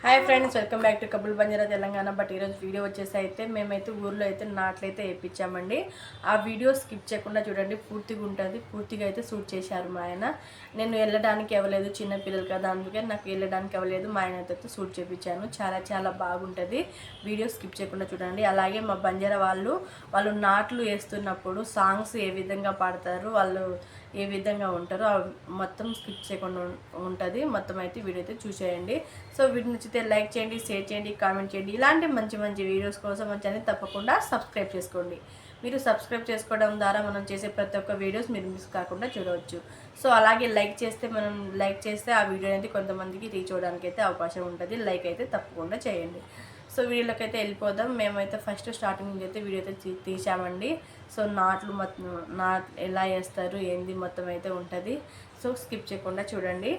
Hi friends, welcome back to couple Banjara Telangana. But ఈరోజు video వచ్చేసి అయితే మేమైతే ఊర్లో అయితే నాట్లయితే వేయించామండి. ఆ వీడియో స్కిప్ చేయకుండా చూడండి, పూర్తిగా ఉంటుంది. పూర్తిగా అయితే షూట్ చేశారు మా ఆయన. నేను వెళ్ళడానికి అవ్వలేదు, చిన్నపిల్లలు కదా, అందుకే నాకు వెళ్ళడానికి అవ్వలేదు. మా ఆయన అయితే షూట్ చేయించాను. చాలా చాలా బాగుంటుంది. వీడియో స్కిప్ చేయకుండా చూడండి. అలాగే మా బంజారా వాళ్ళు నాట్లు వేస్తున్నప్పుడు సాంగ్స్ ఏ విధంగా పాడతారు, వాళ్ళు ఏ విధంగా ఉంటారో మొత్తం స్కిప్ చేయకుండా ఉంటుంది. మొత్తం అయితే వీడియో అయితే చూసేయండి. సో వీడియో నచ్చితే లైక్ చేయండి, షేర్ చేయండి, కామెంట్ చేయండి. ఇలాంటి మంచి మంచి వీడియోస్ కోసం మన ఛానల్ తప్పకుండా సబ్స్క్రైబ్ చేసుకోండి. మీరు సబ్స్క్రైబ్ చేసుకోవడం ద్వారా మనం చేసే ప్రతి ఒక్క వీడియోస్ మీరు మిస్ కాకుండా చూడవచ్చు. సో అలాగే లైక్ చేస్తే ఆ వీడియో అనేది కొంతమందికి రీచ్ అవ్వడానికి అయితే అవకాశం ఉంటుంది. లైక్ అయితే తప్పకుండా చేయండి. సో వీడియోలోకి అయితే వెళ్ళిపోదాం. మేమైతే ఫస్ట్ స్టార్టింగ్ నుంచి అయితే వీడియో అయితే తీసామండి. సో నాట్లు ఎలా వేస్తారు ఏంది మొత్తం అయితే ఉంటుంది. సో స్కిప్ చేయకుండా చూడండి.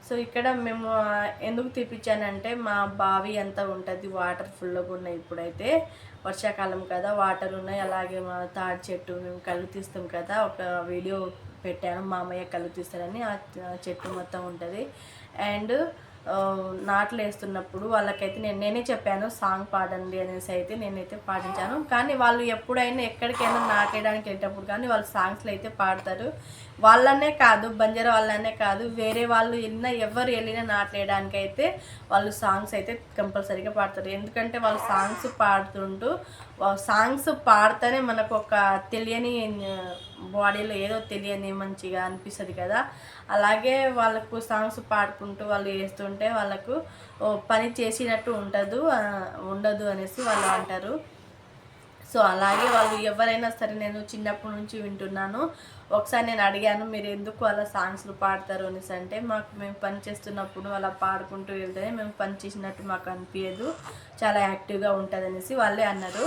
సో ఇక్కడ మేము ఎందుకు తీపిచ్చానంటే మా బావి అంతా ఉంటుంది, వాటర్ ఫుల్గా ఉన్నాయి. ఇప్పుడైతే వర్షాకాలం కదా, వాటర్ ఉన్నాయి. అలాగే మా తాడి చెట్టు మేము కళ్ళు తీస్తాం కదా, ఒక వీడియో పెట్టాను, మామయ్య కళ్ళు తీస్తారని. ఆ చెట్టు మొత్తం ఉంటుంది. అండ్ నాట్లు వేస్తున్నప్పుడు వాళ్ళకైతే నేనే చెప్పాను సాంగ్ పాడండి అనేసి అయితే నేనైతే పాడించాను. కానీ వాళ్ళు ఎప్పుడైనా ఎక్కడికైనా నాటేయడానికి వెళ్ళేటప్పుడు కానీ వాళ్ళు సాంగ్స్లో అయితే పాడతారు. వాళ్ళనే కాదు, బంజారా వాళ్ళనే కాదు, వేరే వాళ్ళు ఎవరు వెళ్ళినా నాట్లేయడానికి అయితే వాళ్ళు సాంగ్స్ అయితే కంపల్సరీగా పాడతారు. ఎందుకంటే వాళ్ళు సాంగ్స్ పాడితేనే మనకు ఒక తెలియని బాడీలో ఏదో తెలియని మంచిగా అనిపిస్తుంది కదా. అలాగే వాళ్ళకు సాంగ్స్ పాడుకుంటూ వాళ్ళు వేస్తుంటే వాళ్ళకు పని చేసినట్టు ఉండదు అనేసి వాళ్ళు అంటారు. సో అలాగే వాళ్ళు ఎవరైనా సరే, నేను చిన్నప్పటి నుంచి వింటున్నాను. ఒకసారి నేను అడిగాను, మీరు ఎందుకు అలా సాంగ్స్లు పాడతారు అనేసి అంటే, మేము పని చేస్తున్నప్పుడు అలా పాడుకుంటూ వెళ్తేనే మేము పని చేసినట్టు మాకు అనిపించదు, చాలా యాక్టివ్గా ఉంటుంది అనేసి వాళ్ళే అన్నారు.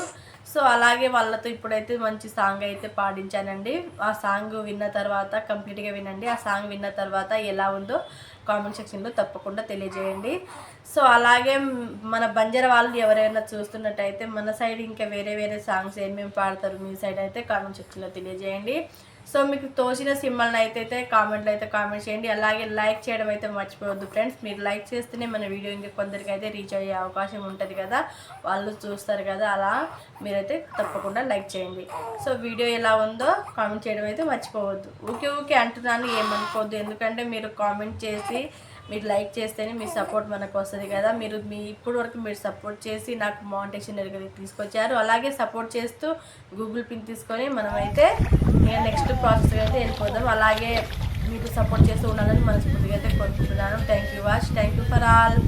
సో అలాగే వాళ్ళతో ఇప్పుడైతే మంచి సాంగ్ అయితే పాడించానండి. ఆ సాంగ్ విన్న తర్వాత కంప్లీట్గా వినండి. ఆ సాంగ్ విన్న తర్వాత ఎలా ఉందో కామెంట్ సెక్షన్లో తప్పకుండా తెలియజేయండి. సో అలాగే మన బంజారా వాళ్ళు ఎవరైనా చూస్తున్నట్టయితే మన సైడ్ ఇంకా వేరే వేరే సాంగ్స్ ఏమేమి పాడతారు మీ సైడ్ అయితే కామెంట్ సెక్షన్లో తెలియజేయండి. సో మీకు తోచిన సింబల్ని అయితే కామెంట్లో అయితే కామెంట్ చేయండి. అలాగే లైక్ చేయడం అయితే మర్చిపోవద్దు ఫ్రెండ్స్. మీరు లైక్ చేస్తేనే మన వీడియో ఇంకా కొందరికి అయితే రీచ్ అయ్యే అవకాశం ఉంటుంది కదా, వాళ్ళు చూస్తారు కదా. అలా మీరైతే తప్పకుండా లైక్ చేయండి. సో వీడియో ఎలా ఉందో కామెంట్ చేయడం అయితే మర్చిపోవద్దు. ఊకే అంటున్నాను, ఏమనుకోవద్దు. ఎందుకంటే మీరు కామెంట్ చేసి మీరు లైక్ చేస్తేనే మీ సపోర్ట్ మనకు వస్తుంది కదా. ఇప్పటి వరకు మీరు సపోర్ట్ చేసి నాకు మానిటైజేషన్ తీసుకొచ్చారు. అలాగే సపోర్ట్ చేస్తూ గూగుల్ పిన్ తీసుకొని మనమైతే నెక్స్ట్ ప్రాసెస్ అయితే వెళ్ళిపోదాం. అలాగే మీకు సపోర్ట్ చేస్తూ ఉండాలని మనస్ఫూర్తిగా అయితే కోరుకుంటున్నాను. Thank you for all.